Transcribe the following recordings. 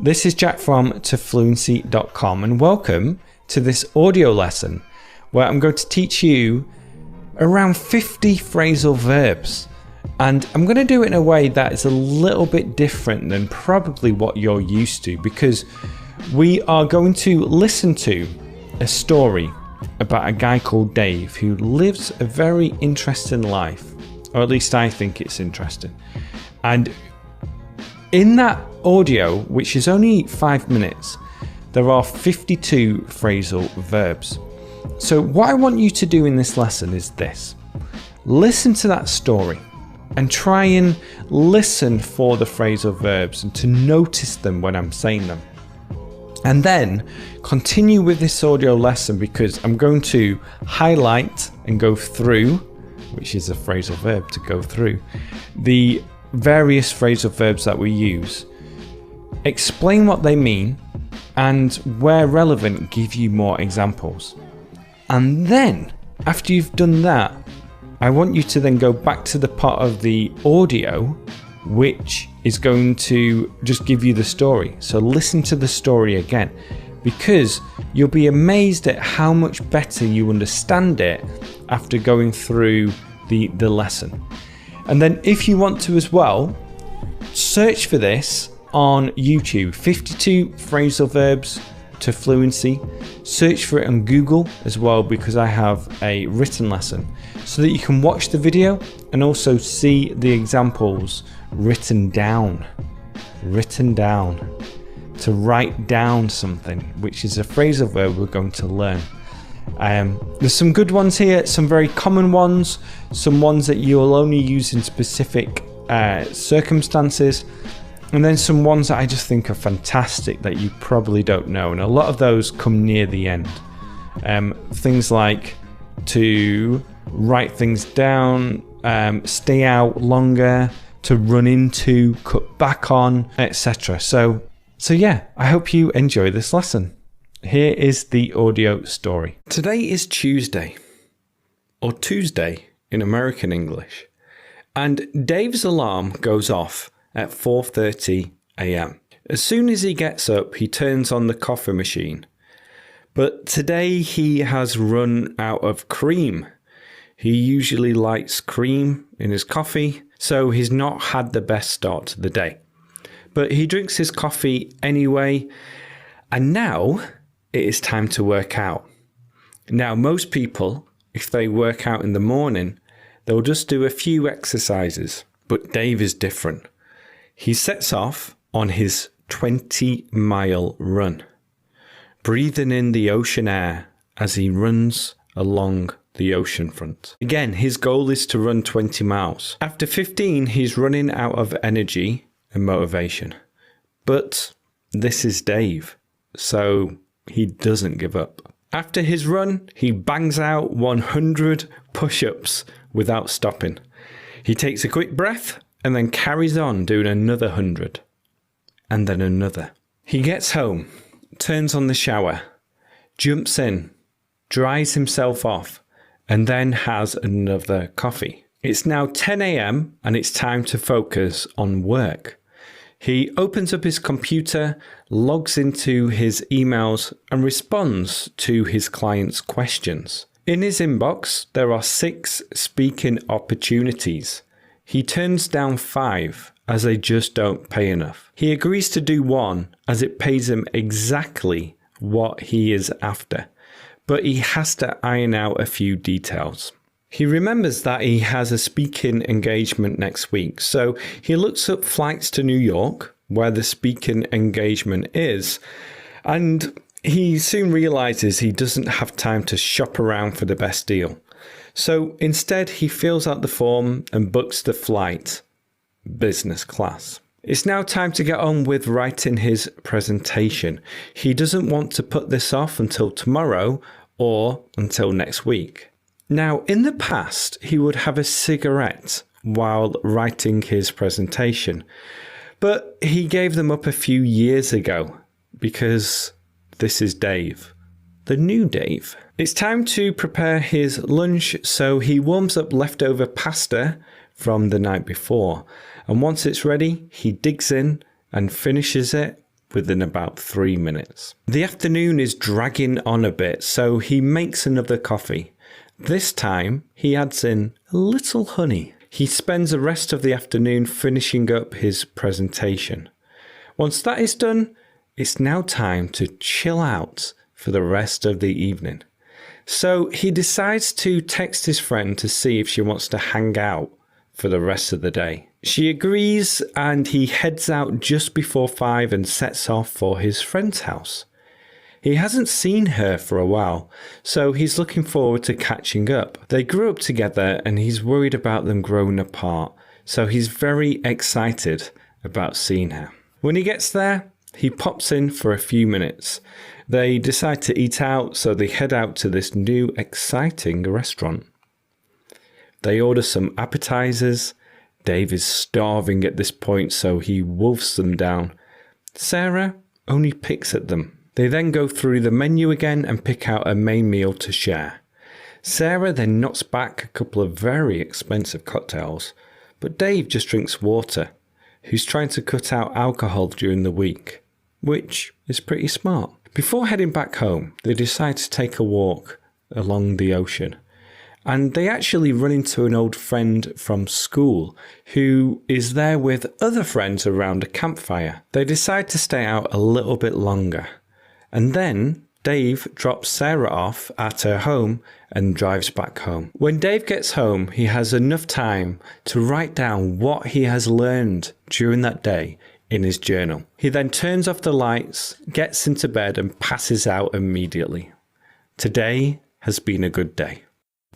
This is Jack from tofluency.com and welcome to this audio lesson where I'm going to teach you around 50 phrasal verbs, and I'm going to do it in a way that is a little bit different than probably what you're used to, because we are going to listen to a story about a guy called Dave who lives a very interesting life, or at least I think it's interesting. And in that audio, which is only 5 minutes, there are 52 phrasal verbs. So what I want you to do in this lesson is this: listen to that story and try and listen for the phrasal verbs and to notice them when I'm saying them. And then continue with this audio lesson, because I'm going to highlight and go through, which is a phrasal verb, to go through the various phrasal verbs that we use, explain what they mean, and where relevant, give you more examples. And then after you've done that, I want you to then go back to the part of the audio which is going to just give you the story. So listen to the story again, because you'll be amazed at how much better you understand it after going through the lesson. And then if you want to as well, search for this on YouTube, 52 phrasal verbs to fluency. Search for it on Google as well, because I have a written lesson so that you can watch the video and also see the examples written down. To write down something, which is a phrasal verb we're going to learn. There's some good ones here, some very common ones, some ones that you'll only use in specific circumstances, and then some ones that I just think are fantastic that you probably don't know, and a lot of those come near the end. Things like to write things down, stay out longer, to run into, cut back on, etc. So yeah, I hope you enjoy this lesson. Here is the audio story. Today is Tuesday, or Tuesday in American English, and Dave's alarm goes off at 4:30 a.m. As soon as he gets up, he turns on the coffee machine. But today he has run out of cream. He usually likes cream in his coffee, so he's not had the best start to the day. But he drinks his coffee anyway, and now it is time to work out. Now, most people, if they work out in the morning, they'll just do a few exercises. But Dave is different. He sets off on his 20-mile run, breathing in the ocean air as he runs along the ocean front. Again, his goal is to run 20 miles. After 15, he's running out of energy and motivation. But this is Dave, so he doesn't give up. After his run, he bangs out 100 push-ups without stopping. He takes a quick breath and then carries on doing another 100, and then another. He gets home, turns on the shower, jumps in, dries himself off, and then has another coffee. It's now 10 a.m. and it's time to focus on work. He opens up his computer, logs into his emails, and responds to his clients' questions. In his inbox, there are 6 speaking opportunities. He turns down 5 as they just don't pay enough. He agrees to do 1 as it pays him exactly what he is after, but he has to iron out a few details. He remembers that he has a speaking engagement next week, so he looks up flights to New York, where the speaking engagement is, and he soon realizes he doesn't have time to shop around for the best deal. So instead, he fills out the form and books the flight, business class. It's now time to get on with writing his presentation. He doesn't want to put this off until tomorrow or until next week. Now, in the past, he would have a cigarette while writing his presentation, but he gave them up a few years ago because this is Dave, the new Dave. It's time to prepare his lunch, so he warms up leftover pasta from the night before, and once it's ready, he digs in and finishes it within about 3 minutes. The afternoon is dragging on a bit, so he makes another coffee. This time, he adds in a little honey. He spends the rest of the afternoon finishing up his presentation. Once that is done, it's now time to chill out for the rest of the evening. So he decides to text his friend to see if she wants to hang out for the rest of the day. She agrees and he heads out just before 5 and sets off for his friend's house. He hasn't seen her for a while, so he's looking forward to catching up. They grew up together and he's worried about them growing apart, so he's very excited about seeing her. When he gets there, he pops in for a few minutes. They decide to eat out, so they head out to this new exciting restaurant. They order some appetizers. Dave is starving at this point, so he wolfs them down. Sarah only picks at them. They then go through the menu again and pick out a main meal to share. Sarah then knocks back a couple of very expensive cocktails, but Dave just drinks water, who's trying to cut out alcohol during the week, which is pretty smart. Before heading back home, they decide to take a walk along the ocean. And they actually run into an old friend from school who is there with other friends around a campfire. They decide to stay out a little bit longer. And then Dave drops Sarah off at her home and drives back home. When Dave gets home, he has enough time to write down what he has learned during that day in his journal. He then turns off the lights, gets into bed and passes out immediately. Today has been a good day.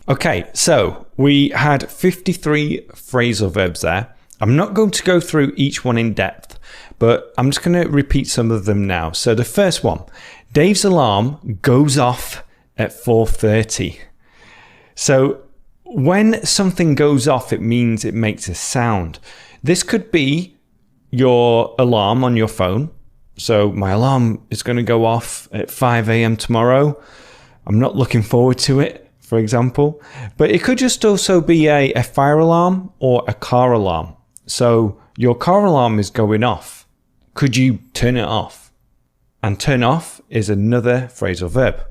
Okay, so we had 53 phrasal verbs there. I'm not going to go through each one in depth, but I'm just going to repeat some of them now. So the first one, Dave's alarm goes off at 4:30. So when something goes off, it means it makes a sound. This could be your alarm on your phone. So my alarm is going to go off at 5 a.m. tomorrow. I'm not looking forward to it, for example. But it could just also be a fire alarm or a car alarm. So your car alarm is going off. Could you turn it off? And turn off is another phrasal verb.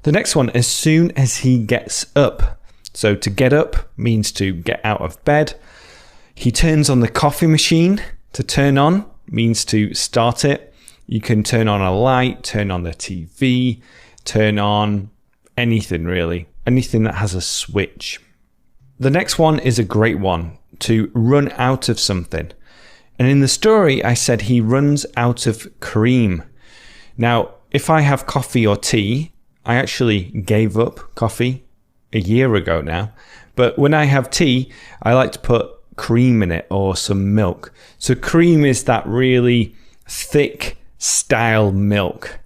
The next one, as soon as he gets up. So to get up means to get out of bed. He turns on the coffee machine. To turn on means to start it. You can turn on a light, turn on the TV, turn on anything really. Anything that has a switch. The next one is a great one. To run out of something. And in the story, I said he runs out of cream. Now, if I have coffee or tea, I actually gave up coffee a year ago now. But when I have tea, I like to put cream in it or some milk. So cream is that really thick style milk,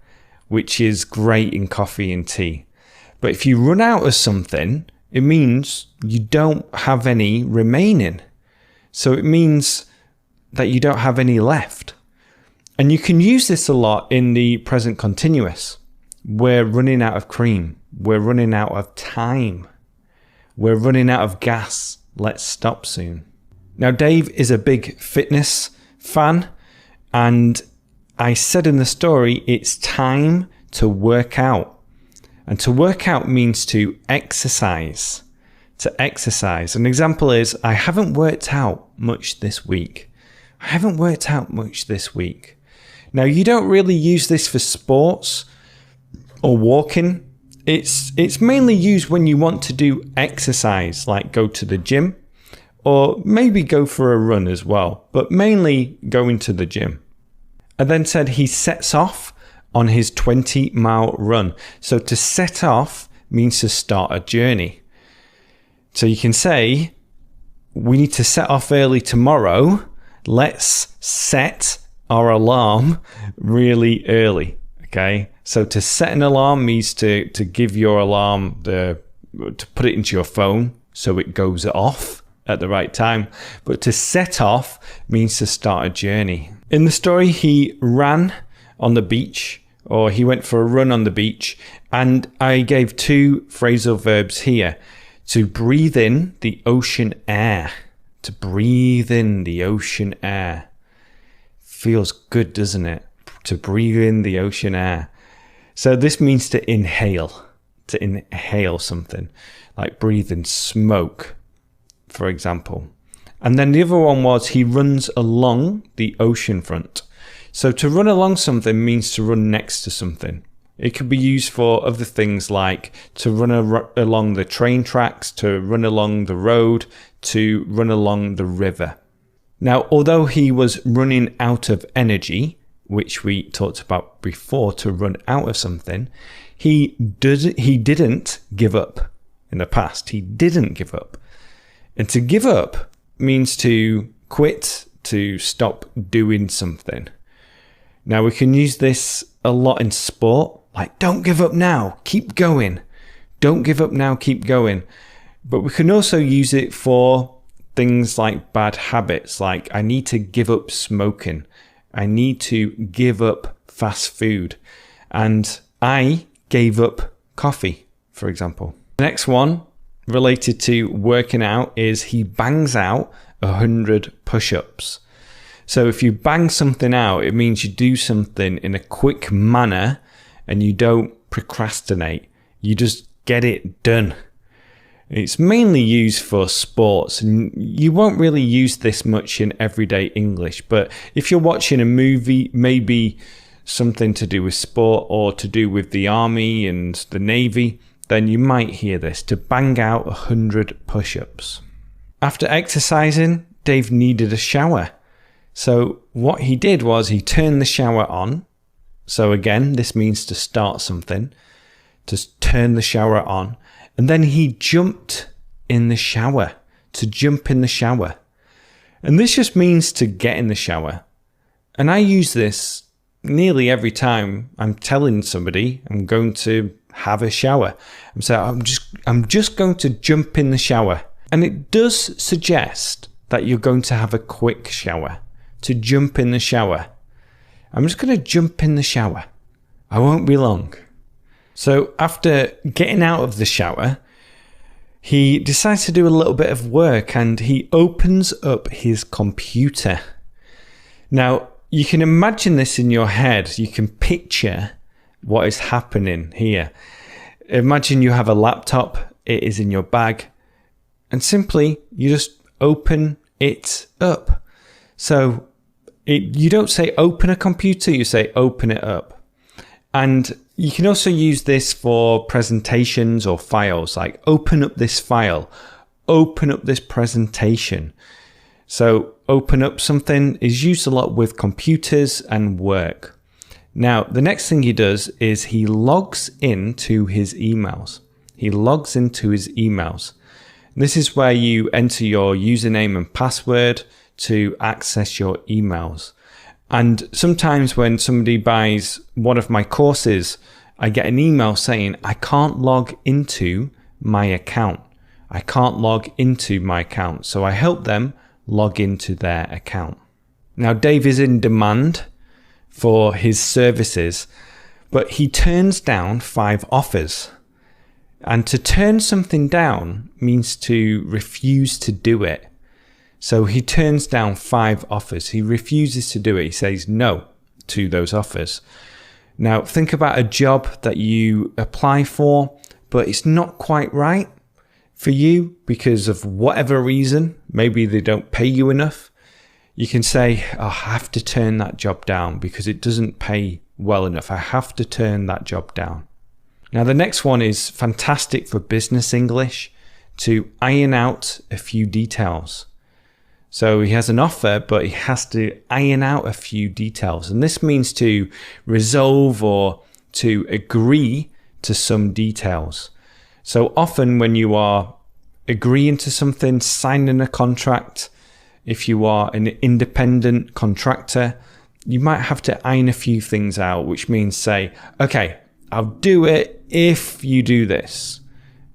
which is great in coffee and tea. But if you run out of something, it means you don't have any remaining. So it means that you don't have any left. And you can use this a lot in the present continuous. We're running out of cream. We're running out of time. We're running out of gas. Let's stop soon. Now, Dave is a big fitness fan. And I said in the story, it's time to work out. And to work out means to exercise. To exercise. An example is, I haven't worked out much this week. I haven't worked out much this week. Now, you don't really use this for sports or walking. It's mainly used when you want to do exercise, like go to the gym or maybe go for a run as well, but mainly going to the gym. I then said he sets off on his 20-mile run. So to set off means to start a journey. So you can say, we need to set off early tomorrow. Let's set our alarm really early. Okay. So to set an alarm means to give your alarm to put it into your phone so it goes off at the right time. But to set off means to start a journey. In the story, he ran on the beach, or he went for a run on the beach, and I gave 2 phrasal verbs here. To breathe in the ocean air. To breathe in the ocean air. Feels good, doesn't it? to breathe in the ocean air. So this means to inhale something, like breathe in smoke, for example. And then the other one was he runs along the ocean front. So to run along something means to run next to something. It could be used for other things like to run along the train tracks, to run along the road, to run along the river. Now, although he was running out of energy, which we talked about before, to run out of something, he didn't give up in the past. He didn't give up. And to give up means to quit, to stop doing something. Now, we can use this a lot in sport. Like, don't give up now, keep going. Don't give up now, keep going. But we can also use it for things like bad habits, like I need to give up smoking. I need to give up fast food. And I gave up coffee, for example. The next one related to working out is he bangs out 100 push-ups. So if you bang something out, it means you do something in a quick manner and you don't procrastinate. You just get it done. It's mainly used for sports, and you won't really use this much in everyday English. But if you're watching a movie, maybe something to do with sport or to do with the army and the navy, then you might hear this, to bang out 100 push-ups. After exercising, Dave needed a shower. So what he did was he turned the shower on. So again, this means to start something, to turn the shower on. And then he jumped in the shower, to jump in the shower. And this just means to get in the shower. And I use this nearly every time I'm telling somebody I'm going to have a shower. I'm saying, I'm just going to jump in the shower. And it does suggest that you're going to have a quick shower, to jump in the shower. I'm just going to jump in the shower. I won't be long. So after getting out of the shower, he decides to do a little bit of work and he opens up his computer. Now, you can imagine this in your head. You can picture what is happening here. Imagine you have a laptop, it is in your bag, and simply you just open it up. So you don't say open a computer, you say open it up. And you can also use this for presentations or files, like open up this file, open up this presentation. So open up something is used a lot with computers and work. Now, the next thing he does is he logs into his emails. He logs into his emails. This is where you enter your username and password to access your emails. And sometimes when somebody buys one of my courses, I get an email saying, I can't log into my account. I can't log into my account. So I help them log into their account. Now, Dave is in demand for his services, but he turns down 5 offers. And to turn something down means to refuse to do it. So he turns down 5 offers. He refuses to do it. He says no to those offers. Now, think about a job that you apply for, but it's not quite right for you because of whatever reason. Maybe they don't pay you enough. You can say, oh, I have to turn that job down because it doesn't pay well enough. I have to turn that job down. Now, the next one is fantastic for business English, to iron out a few details. So he has an offer, but he has to iron out a few details. And this means to resolve or to agree to some details. So often when you are agreeing to something, signing a contract, if you are an independent contractor, you might have to iron a few things out, which means say, okay, I'll do it if you do this.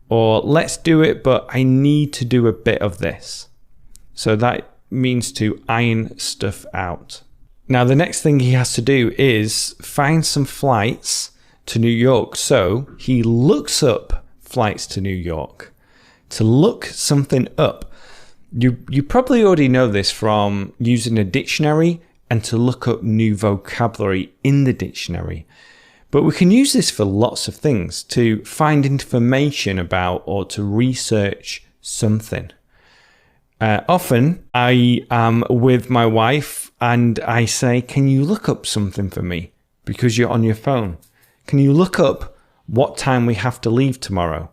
Or let's do it, but I need to do a bit of this. So that means to iron stuff out. Now, the next thing he has to do is find some flights to New York. So he looks up flights to New York. To look something up, you probably already know this from using a dictionary and to look up new vocabulary in the dictionary. But we can use this for lots of things, to find information about or to research something. Often I am with my wife and I say, can you look up something for me? Because you're on your phone. Can you look up what time we have to leave tomorrow?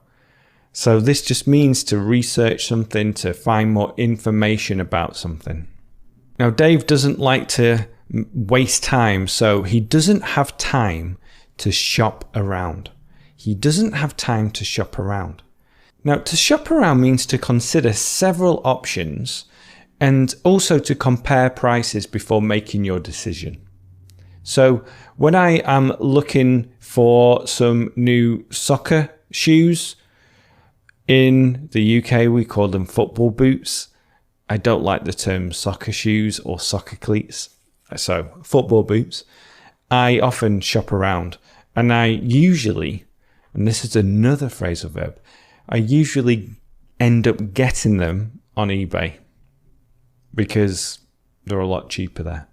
So this just means to research something, to find more information about something. Now, Dave doesn't like to waste time, so he doesn't have time to shop around. He doesn't have time to shop around. Now, to shop around means to consider several options and also to compare prices before making your decision. So when I am looking for some new soccer shoes, in the UK we call them football boots. I don't like the term soccer shoes or soccer cleats. So football boots. I often shop around and I usually, and this is another phrasal verb, I usually end up getting them on eBay because they're a lot cheaper there.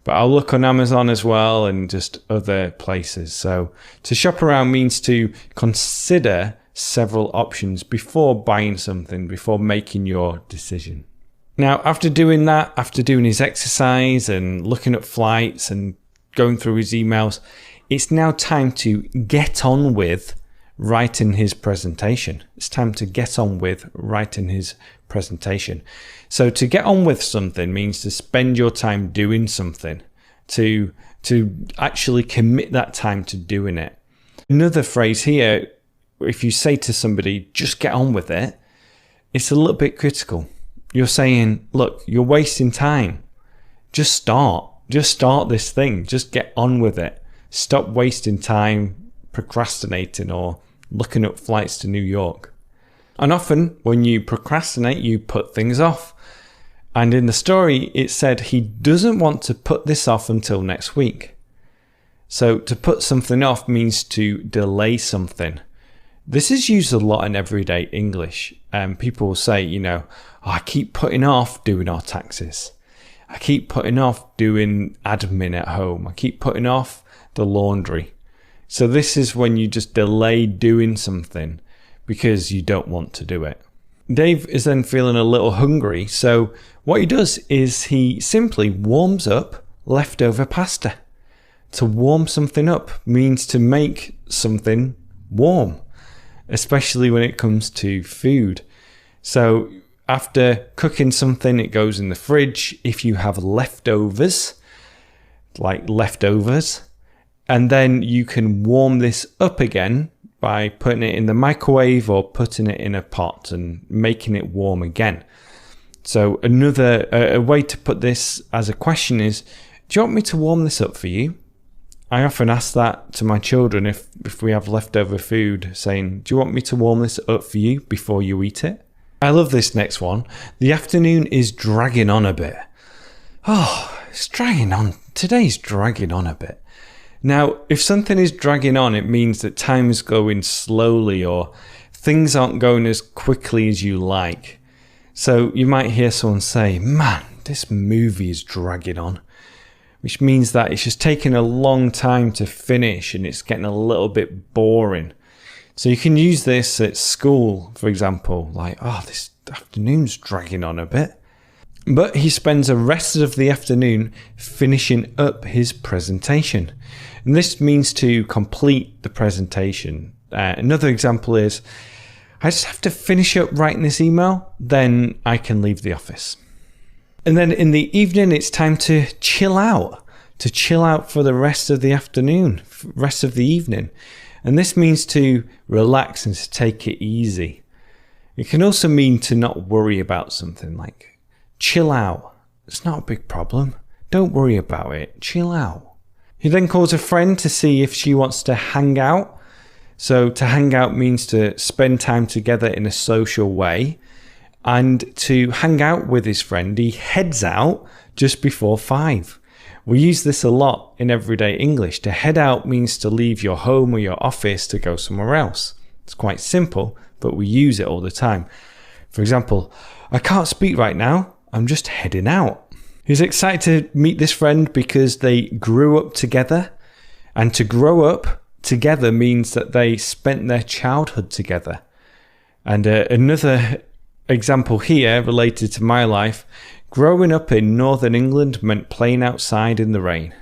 But I'll look on Amazon as well and just other places. So to shop around means to consider several options before buying something, before making your decision. Now, after doing that, after doing his exercise and looking at flights and going through his emails, it's now time to get on with writing his presentation. It's time to get on with writing his presentation. So to get on with something means to spend your time doing something, to actually commit that time to doing it. Another phrase here, if you say to somebody, just get on with it, it's a little bit critical. You're saying, look, you're wasting time. Just start this thing. Just get on with it. Stop wasting time procrastinating or looking up flights to New York. And often when you procrastinate, you put things off. And in the story, it said he doesn't want to put this off until next week. So to put something off means to delay something. This is used a lot in everyday English. People will say, oh, I keep putting off doing our taxes. I keep putting off doing admin at home. I keep putting off the laundry. So this is when you just delay doing something because you don't want to do it. Dave is then feeling a little hungry. So what he does is he simply warms up leftover pasta. To warm something up means to make something warm, especially when it comes to food. So after cooking something, it goes in the fridge. If you have leftovers, and then you can warm this up again by putting it in the microwave or putting it in a pot and making it warm again. So a way to put this as a question is, do you want me to warm this up for you? I often ask that to my children if we have leftover food, saying, do you want me to warm this up for you before you eat it? I love this next one. The afternoon is dragging on a bit. Oh, it's dragging on. Today's dragging on a bit. Now, if something is dragging on, it means that time is going slowly or things aren't going as quickly as you like. So you might hear someone say, man, this movie is dragging on, which means that it's just taking a long time to finish and it's getting a little bit boring. So you can use this at school, for example, like, this afternoon's dragging on a bit. But he spends the rest of the afternoon finishing up his presentation. And this means to complete the presentation. Another example is, I just have to finish up writing this email, then I can leave the office. And then in the evening, it's time to chill out for the rest of the afternoon, rest of the evening. And this means to relax and to take it easy. It can also mean to not worry about something, like chill out. It's not a big problem. Don't worry about it. Chill out. He then calls a friend to see if she wants to hang out. So to hang out means to spend time together in a social way. And to hang out with his friend, he heads out just before 5. We use this a lot in everyday English. To head out means to leave your home or your office to go somewhere else. It's quite simple, but we use it all the time. For example, I can't speak right now. I'm just heading out. He's excited to meet this friend because they grew up together. And to grow up together means that they spent their childhood together. And another example here related to my life, growing up in Northern England meant playing outside in the rain.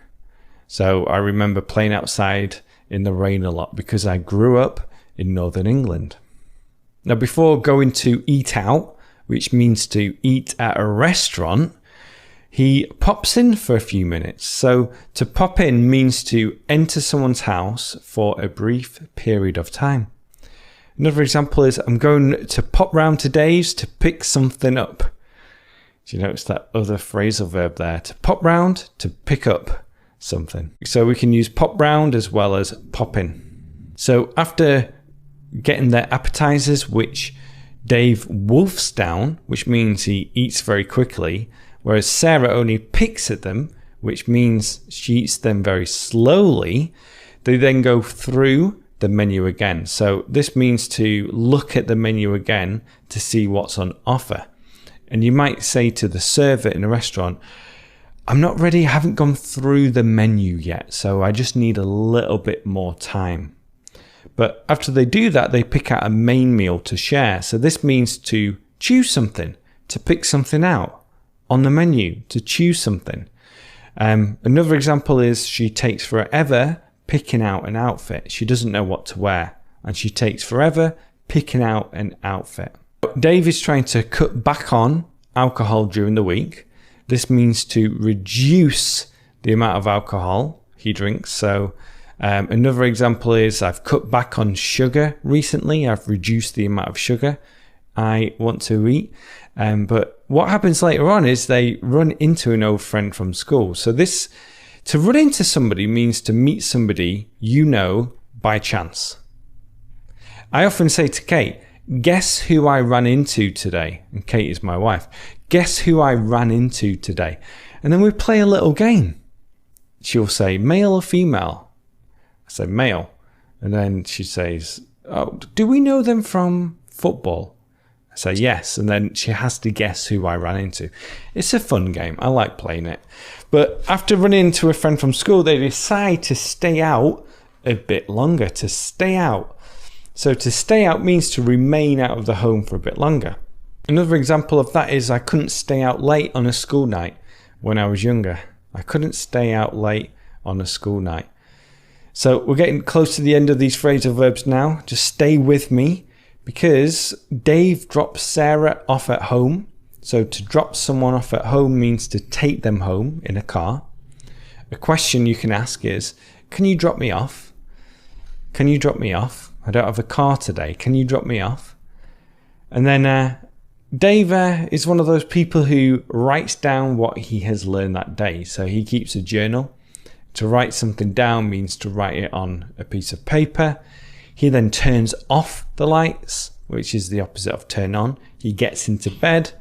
So I remember playing outside in the rain a lot because I grew up in Northern England. Now, before going to eat out, which means to eat at a restaurant, he pops in for a few minutes. So to pop in means to enter someone's house for a brief period of time. Another example is, I'm going to pop round to Dave's to pick something up. Do you notice that other phrasal verb there? To pop round, to pick up something. So we can use pop round as well as pop in. So after getting their appetizers, which Dave wolfs down, which means he eats very quickly, whereas Sarah only picks at them, which means she eats them very slowly, they then go through the menu again. So this means to look at the menu again to see what's on offer. And you might say to the server in a restaurant, I'm not ready, I haven't gone through the menu yet, so I just need a little bit more time. But after they do that, they pick out a main meal to share. So this means to choose something, to pick something out on the menu, to choose something. Another example is, she takes forever picking out an outfit. She doesn't know what to wear, and she takes forever picking out an outfit. Dave is trying to cut back on alcohol during the week. This means to reduce the amount of alcohol he drinks. So another example is, I've cut back on sugar recently. I've reduced the amount of sugar I want to eat. But what happens later on is they run into an old friend from school. So this, to run into somebody means to meet somebody you know by chance. I often say to Kate, guess who I ran into today? And Kate is my wife. Guess who I ran into today? And then we play a little game. She'll say, male or female? I say, male. And then she says, oh, do we know them from football? I say, yes. And then she has to guess who I ran into. It's a fun game. I like playing it. But after running into a friend from school, they decide to stay out a bit longer, to stay out. So to stay out means to remain out of the home for a bit longer. Another example of that is, I couldn't stay out late on a school night when I was younger. I couldn't stay out late on a school night. So we're getting close to the end of these phrasal verbs now. Just stay with me, because Dave drops Sarah off at home. So to drop someone off at home means to take them home in a car. A question you can ask is, can you drop me off? Can you drop me off? I don't have a car today. Can you drop me off? And then Dave is one of those people who writes down what he has learned that day. So he keeps a journal. To write something down means to write it on a piece of paper. He then turns off the lights, which is the opposite of turn on. He gets into bed,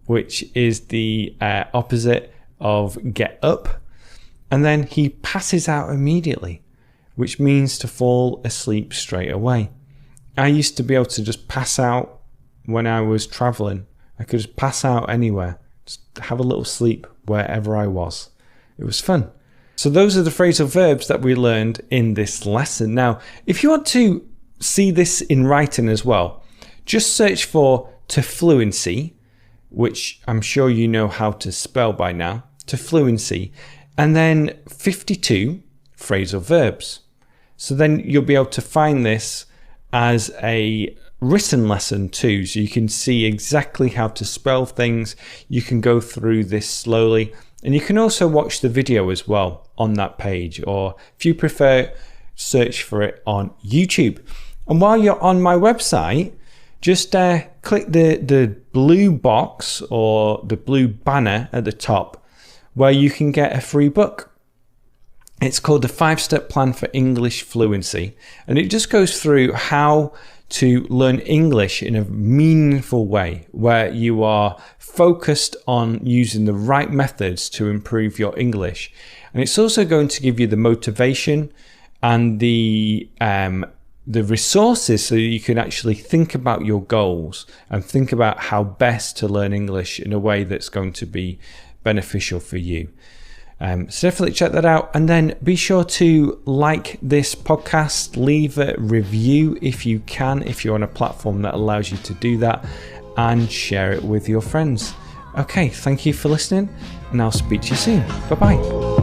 which is the opposite of get up. And then he passes out immediately, which means to fall asleep straight away. I used to be able to just pass out when I was traveling. I could just pass out anywhere, just have a little sleep wherever I was. It was fun. So those are the phrasal verbs that we learned in this lesson. Now, if you want to see this in writing as well, just search for to fluency, which I'm sure you know how to spell by now, to fluency, and then 52 phrasal verbs. So then you'll be able to find this as a written lesson too, so you can see exactly how to spell things. You can go through this slowly, and you can also watch the video as well on that page, or if you prefer, search for it on YouTube. And while you're on my website, just click the blue box or the blue banner at the top where you can get a free book. It's called the 5-Step Plan for English Fluency, and it just goes through how to learn English in a meaningful way, where you are focused on using the right methods to improve your English. And it's also going to give you the motivation and the resources so you can actually think about your goals and think about how best to learn English in a way that's going to be beneficial for you. So definitely check that out, and then be sure to like this podcast, leave a review if you can, if you're on a platform that allows you to do that, and share it with your friends. Okay, thank you for listening, and I'll speak to you soon. Bye bye.